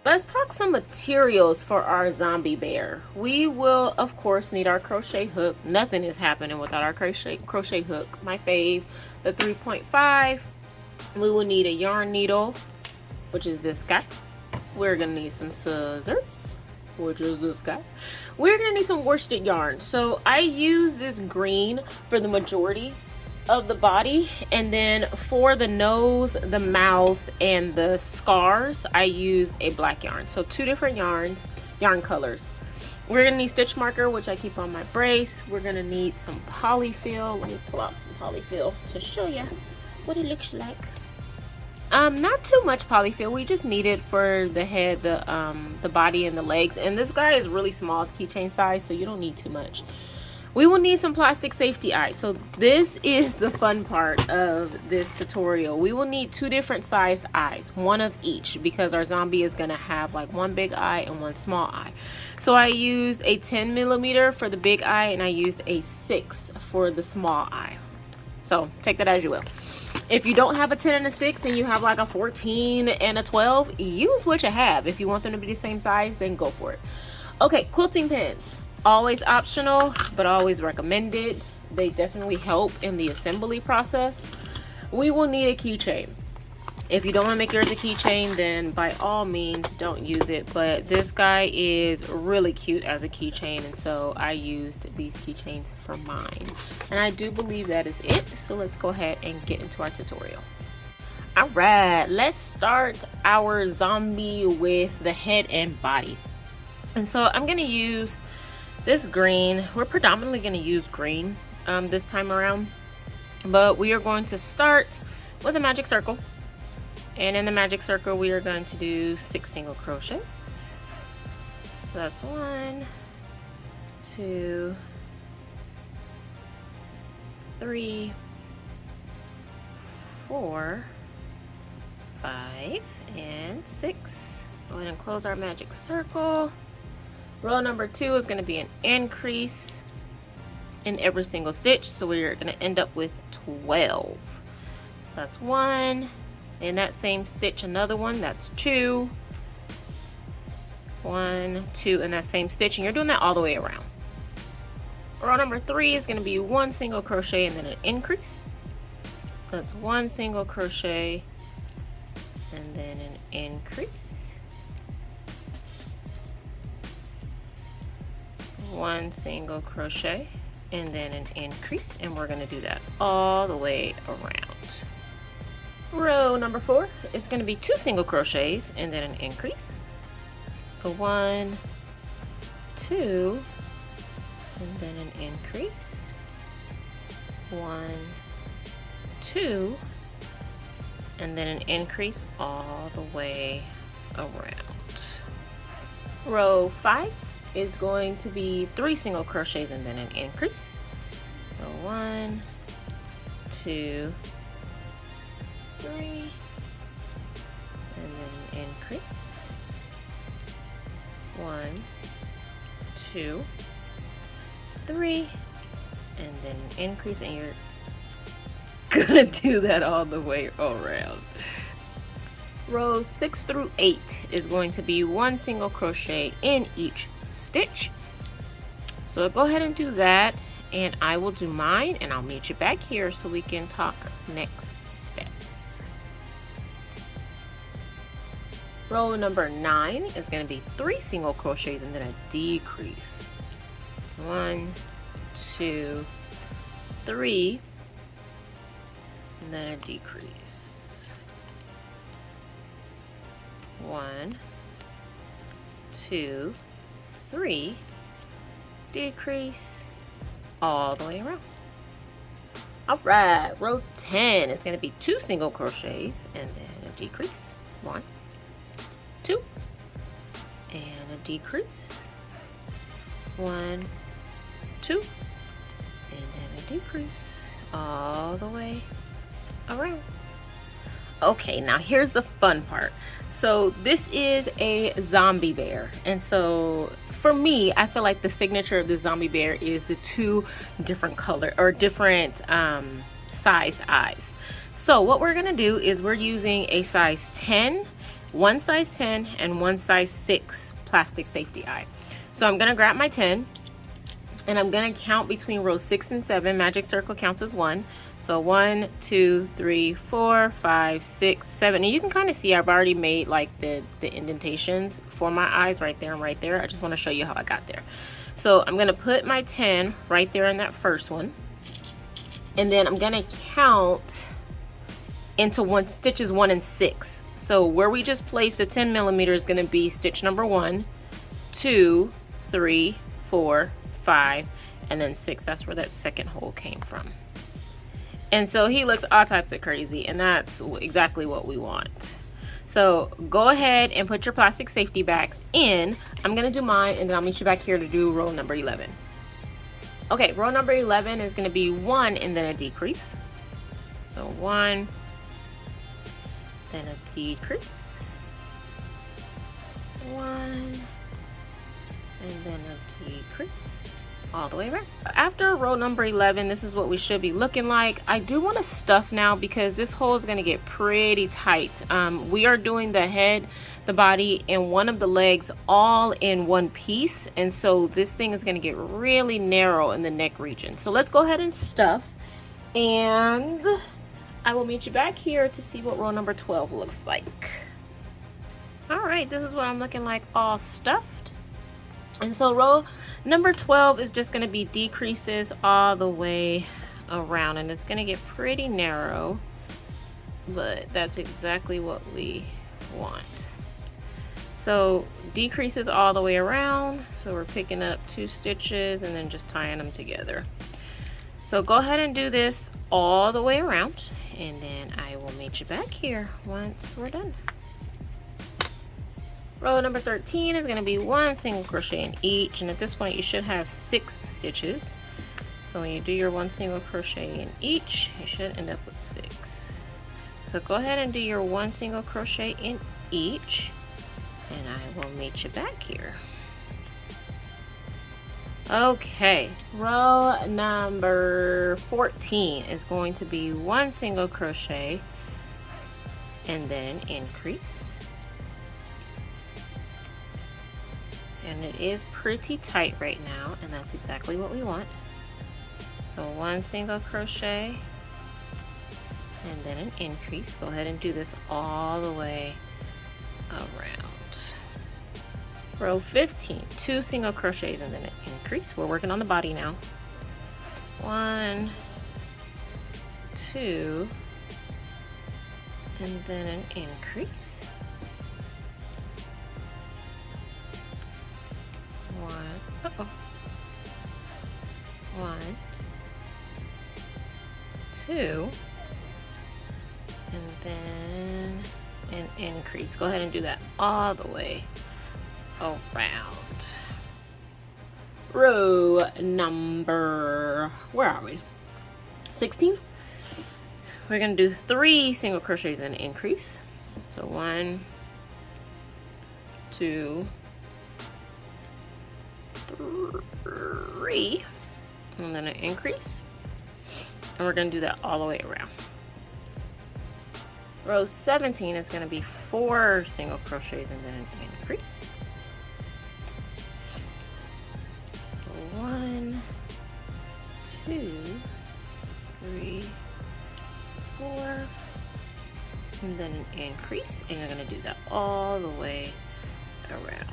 Let's talk some materials for our zombie bear. We will, of course, need our crochet hook. Nothing is happening without our crochet hook. My fave, the 3.5. We will need a yarn needle, which is this guy. We're gonna need some scissors, which is this guy. We're gonna need some worsted yarn. So I use this green for the majority of the body, and then for the nose, the mouth, and the scars, I use a black yarn. So 2 different yarn colors. We're gonna need stitch marker, which I keep on my brace. We're gonna need some polyfill. Let me pull out some polyfill to show you what it looks like. Not too much polyfill. We just need it for the head, the body, and the legs. And this guy is really small, it's keychain size, so you don't need too much. We will need some plastic safety eyes. So this is the fun part of this tutorial. We will need 2 different sized eyes, 1 of each, because our zombie is gonna have like 1 big eye and 1 small eye. So I used a 10mm for the big eye, and I used a 6 for the small eye. So take that as you will. If you don't have a 10 and a 6 and you have like a 14 and a 12, use what you have. If you want them to be the same size, then go for it. Okay, quilting pins. Always optional, but always recommended. They definitely help in the assembly process. We will need a keychain. If you don't want to make yours a keychain, then by all means don't use it, but this guy is really cute as a keychain, and so I used these keychains for mine, and I do believe that is it. So let's go ahead and get into our tutorial. All right, let's start our zombie with the head and body. And so I'm going to use this green. We're predominantly going to use green this time around, but we are going to start with a magic circle, and in the magic circle we are going to do 6 single crochets. So that's 1, 2, 3, 4, 5, and 6. Go ahead and close our magic circle. Row number 2 is going to be an increase in every single stitch, so we're going to end up with 12. That's 1. In that same stitch, another one, that's 2. 1, 2 in that same stitch, and you're doing that all the way around. Row number 3 is going to be 1 single crochet and then an increase. So that's 1 single crochet and then an increase. 1 single crochet and then an increase, and we're going to do that all the way around. Row number 4 is going to be 2 single crochets and then an increase. So 1, 2, and then an increase. 1, 2, and then an increase all the way around. Row 5 is going to be 3 single crochets and then an increase. So 1, 2, 3, and then an increase. 1, 2, 3, and then an increase, and you're gonna do that all the way around. Rows 6 through 8 is going to be 1 single crochet in each stitch. So go ahead and do that, and I will do mine, and I'll meet you back here so we can talk next steps. Row number 9 is going to be 3 single crochets and then a decrease. 1, 2, 3, and then a decrease. 1, 2, 3, decrease, all the way around. All right, row 10 is going to be 2 single crochets and then a decrease. 1, 2, and a decrease. 1, 2, and then a decrease, all the way around. Okay, now here's the fun part. So this is a zombie bear, and so for me, I feel like the signature of the zombie bear is the 2 different color or different sized eyes. So what we're gonna do is we're using a size 10 one size 10 and one size 6 plastic safety eye. So I'm gonna grab my 10 and I'm gonna count between rows 6 and 7. Magic circle counts as 1. So 1, 2, 3, 4, 5, 6, 7. And you can kind of see I've already made like the indentations for my eyes right there and right there. I just want to show you how I got there. So I'm gonna put my 10 right there in that first one. And then I'm gonna count into stitches 1 and 6. So where we just placed the 10 millimeter is gonna be stitch number 1, 2, 3, 4, 5, and then 6. That's where that second hole came from. And so he looks all types of crazy, and that's exactly what we want. So go ahead and put your plastic safety bags in. I'm gonna do mine, and then I'll meet you back here to do row number 11. Okay, row number 11 is gonna be 1 and then a decrease. So 1, then a decrease. 1, and then a decrease. All the way around. After row number 11, this is what we should be looking like. I do want to stuff now because this hole is going to get pretty tight. We are doing the head, the body, and one of the legs all in one piece, and so this thing is going to get really narrow in the neck region. So let's go ahead and stuff, and I will meet you back here to see what row number 12 looks like. All right, this is what I'm looking like all stuffed. And so row number 12 is just going to be decreases all the way around, and it's going to get pretty narrow, but that's exactly what we want. So decreases all the way around. So we're picking up 2 stitches and then just tying them together. So go ahead and do this all the way around, and then I will meet you back here once we're done. Row number 13 is going to be 1 single crochet in each, and at this point you should have 6 stitches. So when you do your 1 single crochet in each, you should end up with 6. So go ahead and do your 1 single crochet in each, and I will meet you back here. Okay, row number 14 is going to be 1 single crochet and then increase. And it is pretty tight right now, and that's exactly what we want. So 1 single crochet and then an increase. Go ahead and do this all the way around. Row 15, 2 single crochets and then an increase. We're working on the body now. 1, 2, and then an increase. 1, 2, and then an increase. Go ahead and do that all the way around. Row number, where are we? 16. We're going to do 3 single crochets and an increase. So 1, 2, 3, and then an increase, and we're going to do that all the way around. Row 17 is going to be 4 single crochets and then an increase. So 1, 2, 3, 4, and then an increase, and you're going to do that all the way around.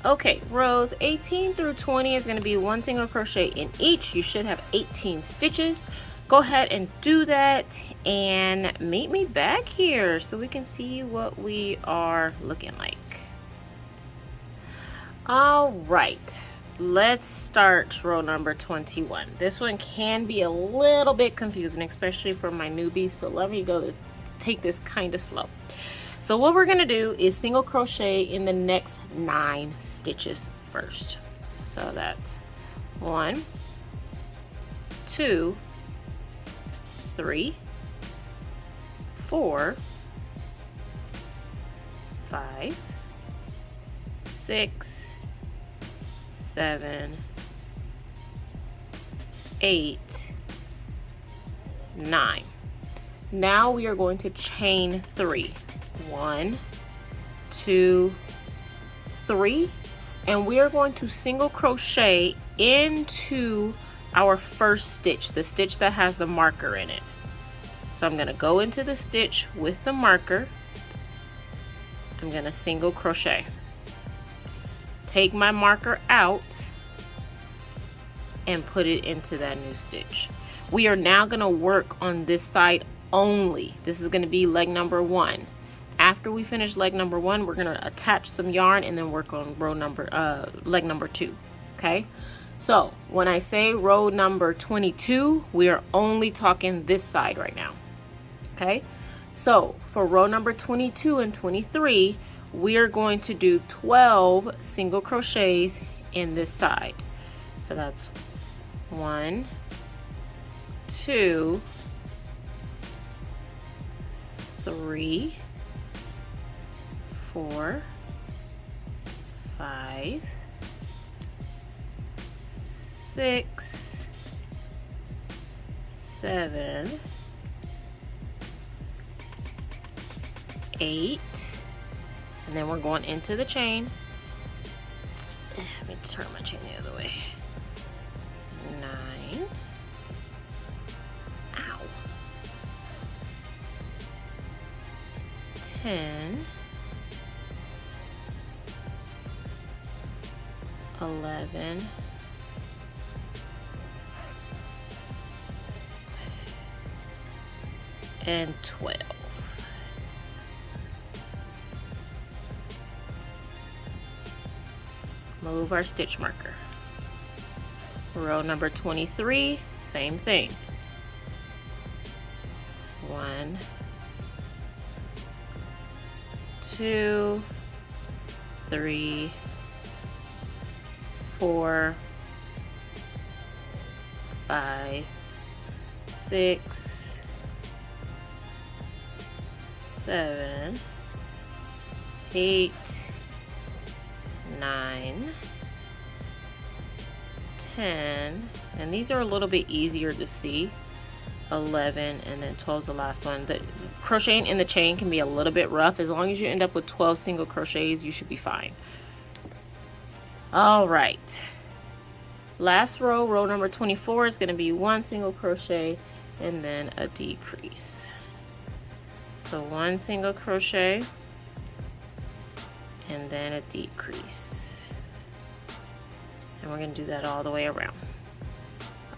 Okay, rows 18 through 20 is going to be 1 single crochet in each. You should have 18 stitches. Go ahead and do that and meet me back here so we can see what we are looking like. All right, let's start row number 21. This one can be a little bit confusing, especially for my newbies, so let me take this kind of slow. So what we're going to do is single crochet in the next 9 stitches first. So that's 1, 2, 3, 4, 5, 6, 7, 8, 9. Now we are going to chain 3. 1, 2, 3, and we are going to single crochet into our first stitch, the stitch that has the marker in it. So I'm going to go into the stitch with the marker. I'm going to single crochet. Take my marker out and put it into that new stitch. We are now going to work on this side only. This is going to be leg number 1. After we finish leg number 1, we're going to attach some yarn and then work on leg number 2. Okay, so when I say row number 22, we are only talking this side right now. Okay, so for row number 22 and 23, we are going to do 12 single crochets in this side. So that's 1, 2, 3, 4, 5, 6, 7, 8, and then we're going into the chain. Let me turn my chain the other way. 9, ow, 10, 11, and 12. Move our stitch marker. Row number 23, same thing. 1, 2, 3, 4, 5, 6, 7, 8, 9, 10, and these are a little bit easier to see. 11, and then 12 is the last one. The crocheting in the chain can be a little bit rough. As long as you end up with 12 single crochets, you should be fine. All right, last row, row number 24, is going to be 1 single crochet and then a decrease. So 1 single crochet and then a decrease, and we're going to do that all the way around.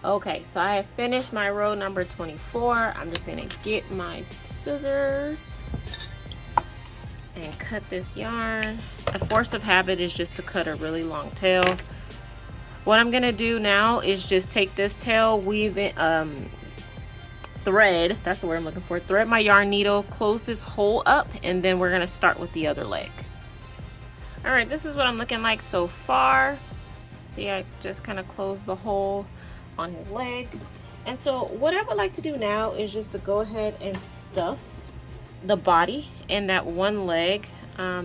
Okay, so I have finished my row number 24. I'm just going to get my scissors and cut this yarn. A force of habit is just to cut a really long tail. What I'm going to do now is just take this tail, weave it, thread, that's the word I'm looking for, thread my yarn needle, close this hole up, and then we're going to start with the other leg. All right, this is what I'm looking like so far. See, I just kind of closed the hole on his leg. And so what I would like to do now is just to go ahead and stuff the body in that one leg,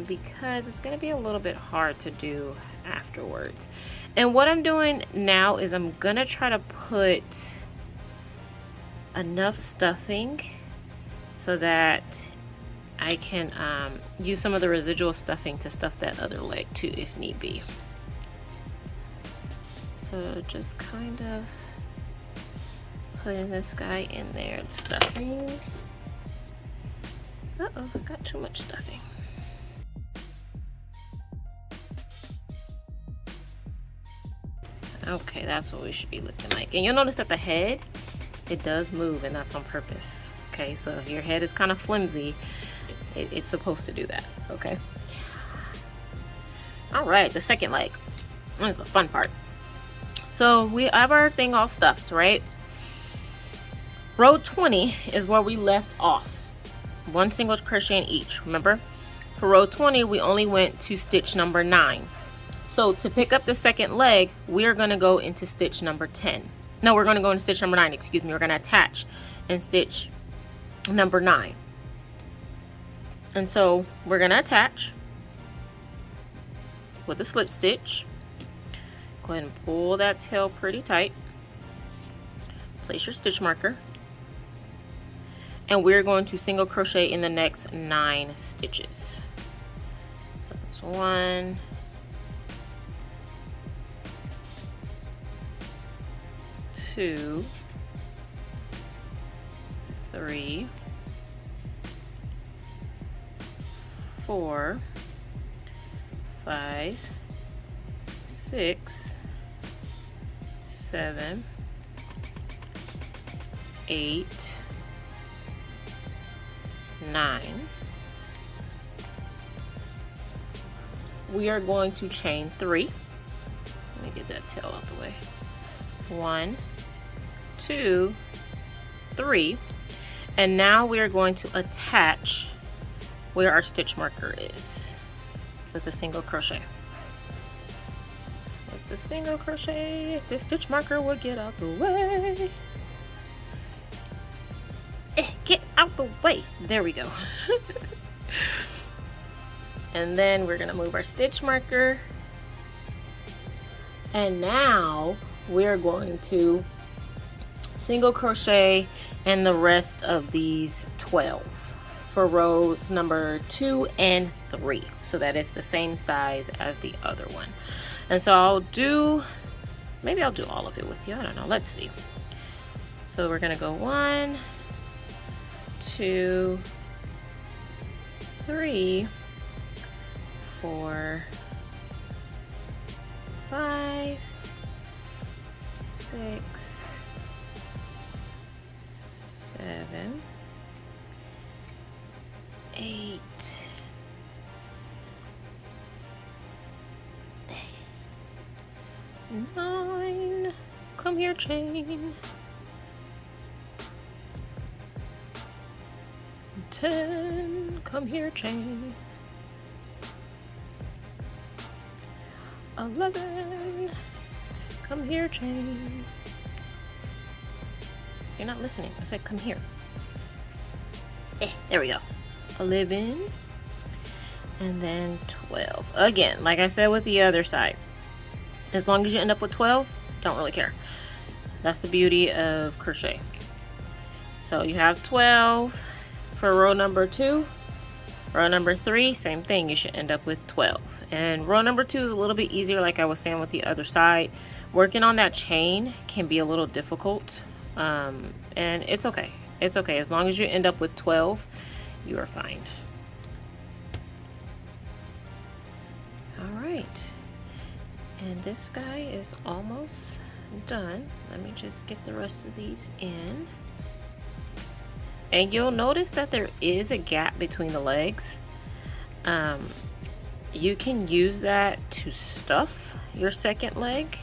because it's going to be a little bit hard to do afterwards. And what I'm doing now is I'm going to try to put enough stuffing so that I can use some of the residual stuffing to stuff that other leg too if need be. So just kind of putting this guy in there and stuffing. Uh-oh, I got too much stuffing. Okay, that's what we should be looking like. And you'll notice that the head, it does move, and that's on purpose. Okay, so if your head is kind of flimsy, it's supposed to do that. Okay. All right, the second leg. This is the fun part. So we have our thing all stuffed, right? Row 20 is where we left off. 1 single crochet in each, remember? For row 20, we only went to stitch number 9. So to pick up the second leg, we are going to go into stitch number 10. No, we're going to go into stitch number 9, excuse me. We're going to attach in stitch number 9. And so we're going to attach with a slip stitch. Go ahead and pull that tail pretty tight. Place your stitch marker. and we're going to single crochet in the next 9 stitches. So that's 1, 2, 3, 4, 5, 6, 7, 8, 9. We are going to chain 3. Let me get that tail out the way. 1, 2, 3. And now we are going to attach where our stitch marker is with a single crochet. With the single crochet, if the stitch marker will get out the way. Get out the way. There we go. And then we're gonna move our stitch marker. And now we're going to single crochet in the rest of these 12 for rows number 2 and 3. So that is the same size as the other one. And so maybe I'll do all of it with you. I don't know. Let's see. So we're gonna go 1, 2, 3, 4, 5, 6, 7, 8, 9. Come here, chain. 10. Come here, chain. 11. Come here, chain. You're not listening. I said come here. There we go. 11. And then 12. Again, like I said with the other side, as long as you end up with 12, don't really care. That's the beauty of crochet. So you have 12 for row number 2. Row number 3, same thing. You should end up with 12. And row number 2 is a little bit easier, like I was saying with the other side. Working on that chain can be a little difficult, and it's okay. It's okay. As long as you end up with 12, you are fine. All right. And this guy is almost done. Let me just get the rest of these in. And you'll notice that there is a gap between the legs. You can use that to stuff your second leg.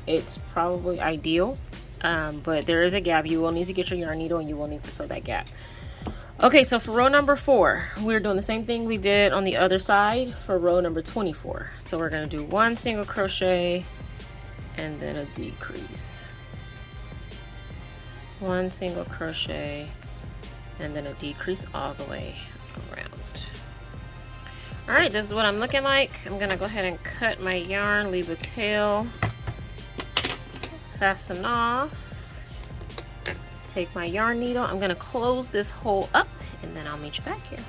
It's probably ideal, but there is a gap. You will need to get your yarn needle and you will need to sew that gap. Okay, so for row number 4, we're doing the same thing we did on the other side for row number 24. So we're going to do 1 single crochet and then a decrease. 1 single crochet and then a decrease all the way around. All right, this is what I'm looking like. I'm gonna go ahead and cut my yarn, leave a tail, fasten off, take my yarn needle. I'm gonna close this hole up and then I'll meet you back here.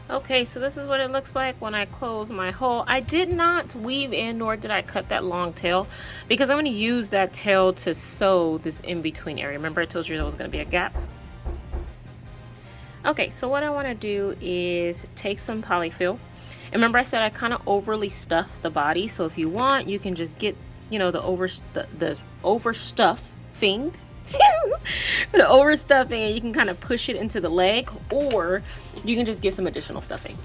Okay, so this is what it looks like when I close my hole. I did not weave in, nor did I cut that long tail, because I'm going to use that tail to sew this in between area. Remember I told you there was going to be a gap? Okay, so what I want to do is take some polyfill. And remember I said I kind of overly stuff the body, so if you want, you can just get, you know, the overstuffing. The overstuffing, and you can kind of push it into the leg, or you can just get some additional stuffing.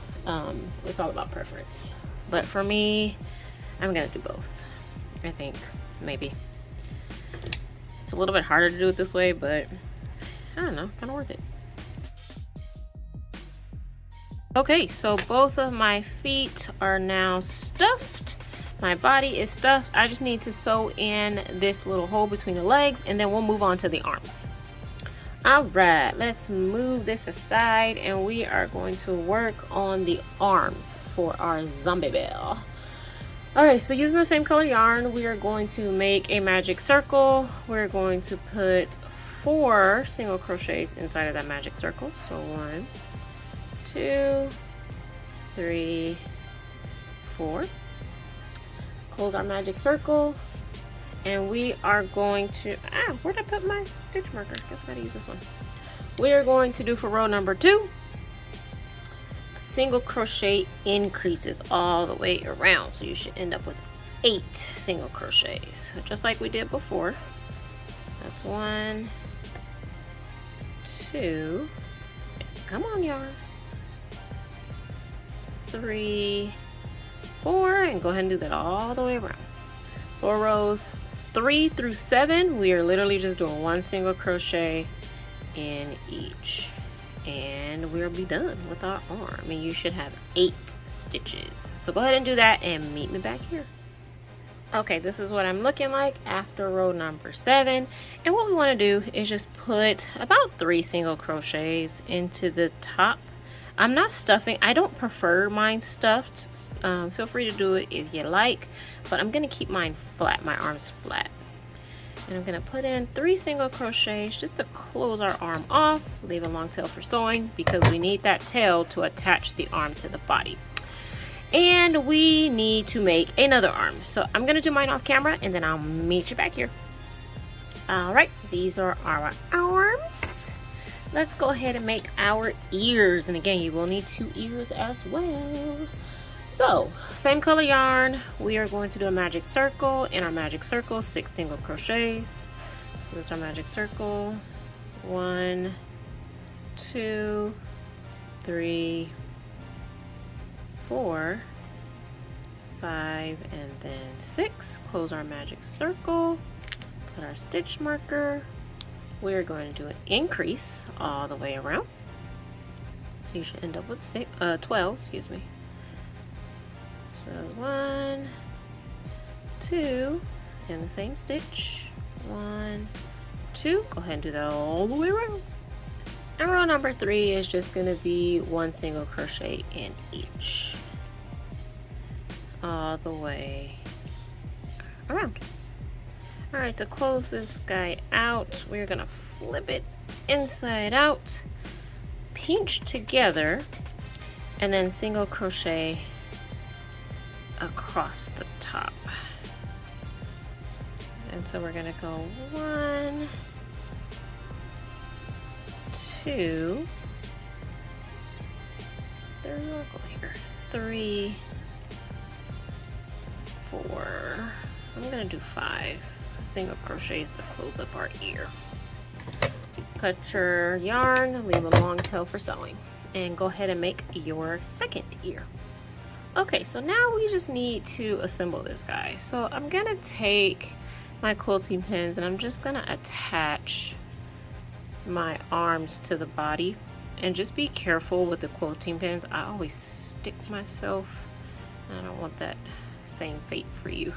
It's all about preference, but for me, I'm gonna do both. I think maybe it's a little bit harder to do it this way, but I don't know, kind of worth it. Okay, so both of my feet are now stuffed. My body is stuffed. I just need to sew in this little hole between the legs, and then we'll move on to the arms. All right, let's move this aside, and we are going to work on the arms for our zombie bear. All right, so using the same color yarn, we are going to make a magic circle. We're going to put 4 single crochets inside of that magic circle. So 1, 2, 3, 4. Close our magic circle, and we are going to, where'd I put my stitch marker? Guess I gotta use this one. We are going to do for row number 2, single crochet increases all the way around. So you should end up with 8 single crochets, just like we did before. That's 1, 2, come on yarn, 3, 4, and go ahead and do that all the way around. For rows 3 through 7, we are literally just doing 1 single crochet in each, and we'll be done with our arm, and you should have 8 stitches. So go ahead and do that and meet me back here. Okay, this is what I'm looking like after row number 7, and what we want to do is just put about 3 single crochets into the top. I'm not stuffing. I don't prefer mine stuffed. Feel free to do it if you like, but I'm gonna keep mine flat, my arms flat. And I'm gonna put in 3 single crochets just to close our arm off, leave a long tail for sewing because we need that tail to attach the arm to the body. And we need to make another arm. So I'm gonna do mine off camera and then I'll meet you back here. All right, these are our arms. Let's go ahead and make our ears. And again, you will need 2 ears as well. So, same color yarn. We are going to do a magic circle. In our magic circle, 6 single crochets. So that's our magic circle. 1, 2, 3, 4, 5, and then 6. Close our magic circle. Put our stitch marker. We're going to do an increase all the way around. So you should end up with 12, excuse me. So 1, 2, in the same stitch. 1, 2. Go ahead and do that all the way around. And row number 3 is just going to be 1 single crochet in each. All the way around. Alright, to close this guy out, we're going to flip it inside out, pinch together, and then single crochet across the top. And so we're going to go 1, 2, there we go here, 3, 4, I'm going to do 5 single crochets to close up our ear. Cut your yarn, leave a long tail for sewing, and go ahead and make your second ear. Okay, so now we just need to assemble this guy. So I'm gonna take my quilting pins and I'm just gonna attach my arms to the body, and just be careful with the quilting pins. I always stick myself. I don't want that same fate for you.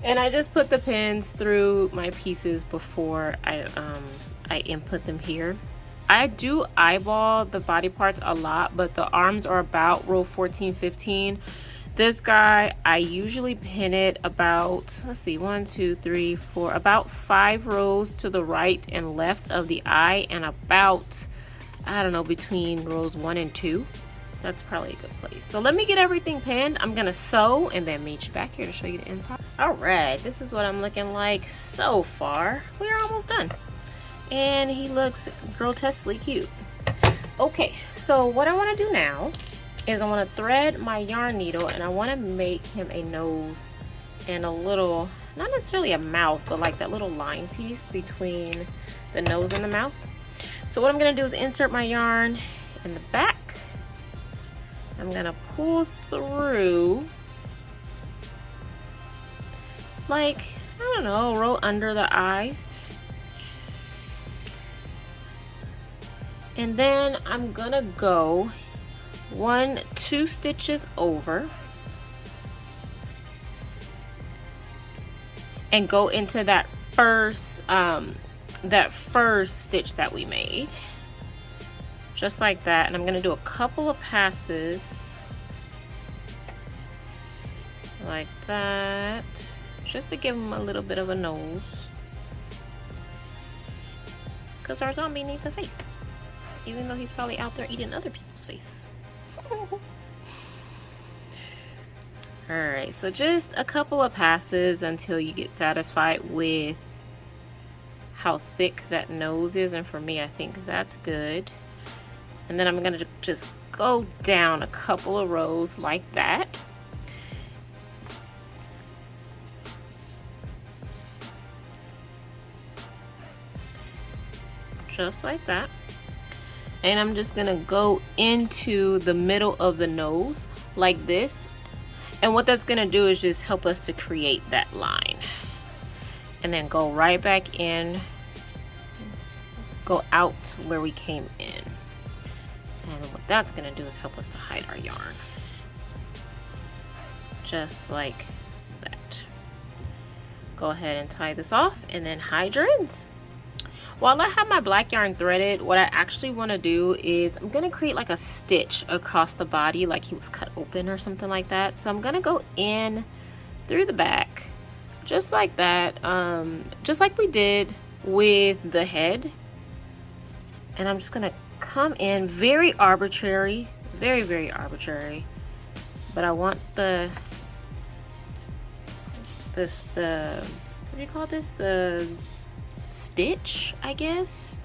And I just put the pins through my pieces before I input them here. I do eyeball the body parts a lot, but the arms are about row 14, 15. This guy, I usually pin it about, let's see, 1, 2, 3, 4, about 5 rows to the right and left of the eye, and about, I don't know, between rows 1 and 2. That's probably a good place. So let me get everything pinned. I'm gonna sew and then meet you back here to show you the end part. All right, this is what I'm looking like so far. We're almost done. And he looks grotesquely cute. Okay, so what I wanna do now is I wanna thread my yarn needle and I wanna make him a nose and a little, not necessarily a mouth, but like that little line piece between the nose and the mouth. So what I'm gonna do is insert my yarn in the back. I'm gonna pull through, like, I don't know, roll under the eyes. And then I'm gonna go 1, 2 stitches over and go into that first stitch that we made. Just like that, and I'm gonna do a couple of passes like that, just to give him a little bit of a nose. because our zombie needs a face, even though he's probably out there eating other people's face. Alright, so just a couple of passes until you get satisfied with how thick that nose is, and for me I think that's good. And then I'm going to just go down a couple of rows like that. Just like that. And I'm just going to go into the middle of the nose like this. And what that's going to do is just help us to create that line. And then go right back in, go out where we came in. And what that's going to do is help us to hide our yarn. Just like that. Go ahead and tie this off and then hide your ends. While I have my black yarn threaded, what I actually want to do is I'm going to create like a stitch across the body, like he was cut open or something like that. So I'm going to go in through the back, just like that, just like we did with the head. And I'm just going to come in very arbitrary, very, very arbitrary. But I want what do you call this? The stitch, I guess,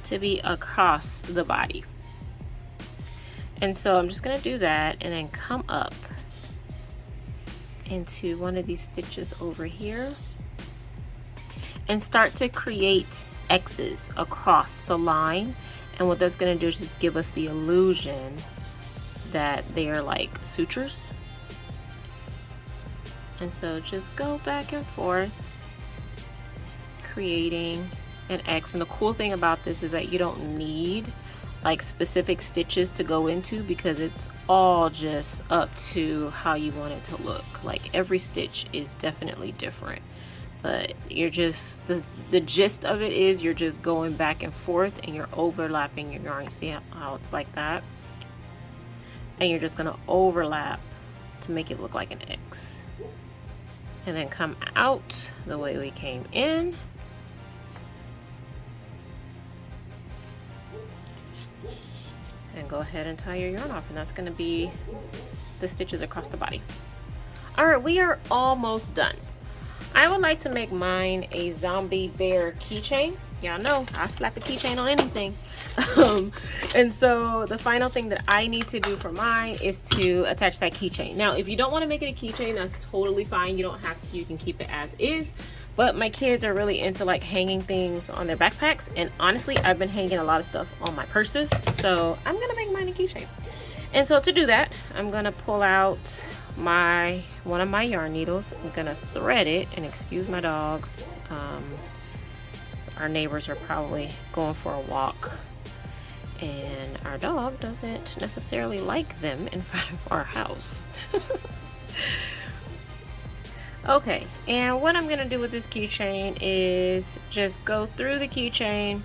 to be across the body. And so I'm just going to do that and then come up into one of these stitches over here and start to create X's across the line. And what that's going to do is just give us the illusion that they are like sutures. And so just go back and forth, creating an X. And the cool thing about this is that you don't need like specific stitches to go into, because it's all just up to how you want it to look. Like every stitch is definitely different, but you're just the gist of it is you're just going back and forth and you're overlapping your yarn. You see how it's like that, and you're just going to overlap to make it look like an X, and then come out the way we came in. And go ahead and tie your yarn off, and that's going to be the stitches across the body. All right, we are almost done. I would like to make mine a zombie bear keychain. Y'all know I slap a keychain on anything. And so the final thing that I need to do for mine is to attach that keychain. Now, if you don't want to make it a keychain, that's totally fine. You don't have to. You can keep it as is. But my kids are really into like hanging things on their backpacks, and honestly I've been hanging a lot of stuff on my purses, so I'm gonna make mine a keychain. And so to do that, I'm gonna pull out one of my yarn needles. I'm gonna thread it, and excuse my dogs, our neighbors are probably going for a walk, and our dog doesn't necessarily like them in front of our house. Okay, and what I'm gonna do with this keychain is just go through the keychain,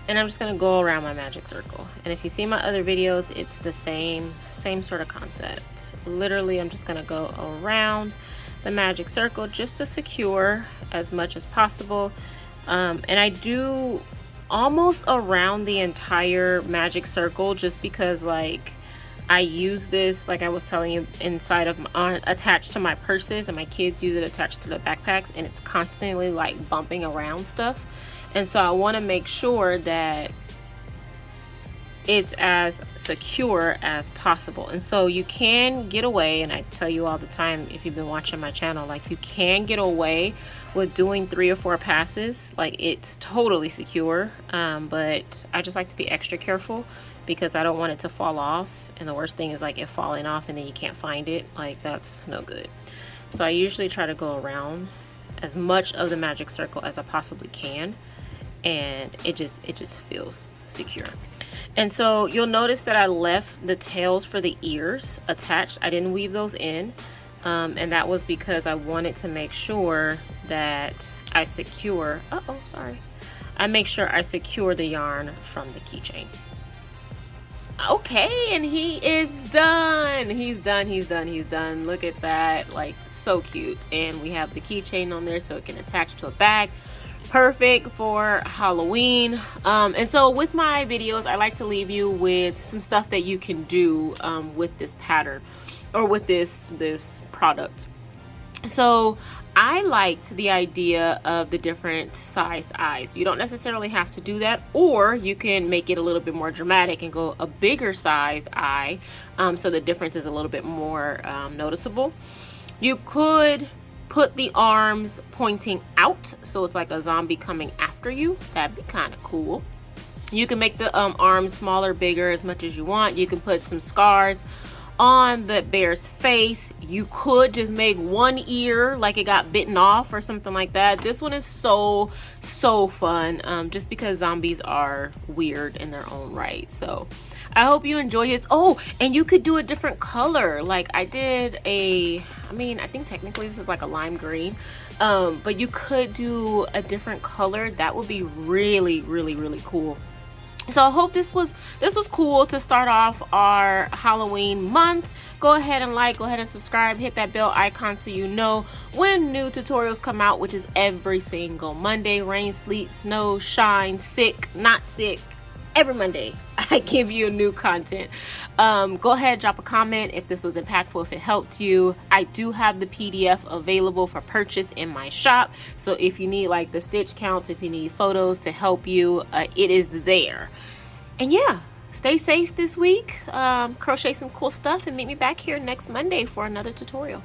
and I'm just gonna go around my magic circle. And if you see my other videos, it's the same sort of concept. Literally, I'm just gonna go around the magic circle just to secure as much as possible. And I do almost around the entire magic circle, just because like I use this, like I was telling you, inside of attached to my purses, and my kids use it attached to the backpacks, and it's constantly like bumping around stuff. And so I want to make sure that it's as secure as possible. And so you can get away, and I tell you all the time, if you've been watching my channel, like you can get away with doing 3 or 4 passes. Like it's totally secure, but I just like to be extra careful because I don't want it to fall off. And the worst thing is like it falling off and then you can't find it. Like that's no good. So I usually try to go around as much of the magic circle as I possibly can, and it just feels secure. And so you'll notice that I left the tails for the ears attached. I didn't weave those in, and that was because I wanted to make sure that I secure I make sure I secure the yarn from the keychain. Okay, and he is done. He's done. Look at that, like so cute. And we have the keychain on there so it can attach to a bag perfect for Halloween. And so with my videos, I like to leave you with some stuff that you can do with this pattern or with this product. So I liked the idea of the different sized eyes. You don't necessarily have to do that, or you can make it a little bit more dramatic and go a bigger size eye, so the difference is a little bit more noticeable. You could put the arms pointing out, so it's like a zombie coming after you. That'd be kind of cool. You can make the arms smaller, bigger, as much as you want. You can put some scars on the bear's face. You could just make one ear like it got bitten off or something like that. This one is so fun, just because zombies are weird in their own right. So I hope you enjoy it. Oh, and you could do a different color. Like I did I think technically this is like a lime green, but you could do a different color. That would be really cool. So I hope this was cool to start off our Halloween month. Go ahead and subscribe, hit that bell icon so you know when new tutorials come out, which is every single Monday. Rain, sleet, snow, shine, sick, not sick. Every Monday I give you new content. Go ahead, drop a comment if this was impactful, if it helped you. I do have the PDF available for purchase in my shop, so if you need like the stitch counts, if you need photos to help you, it is there. And yeah, stay safe this week, crochet some cool stuff, and meet me back here next Monday for another tutorial.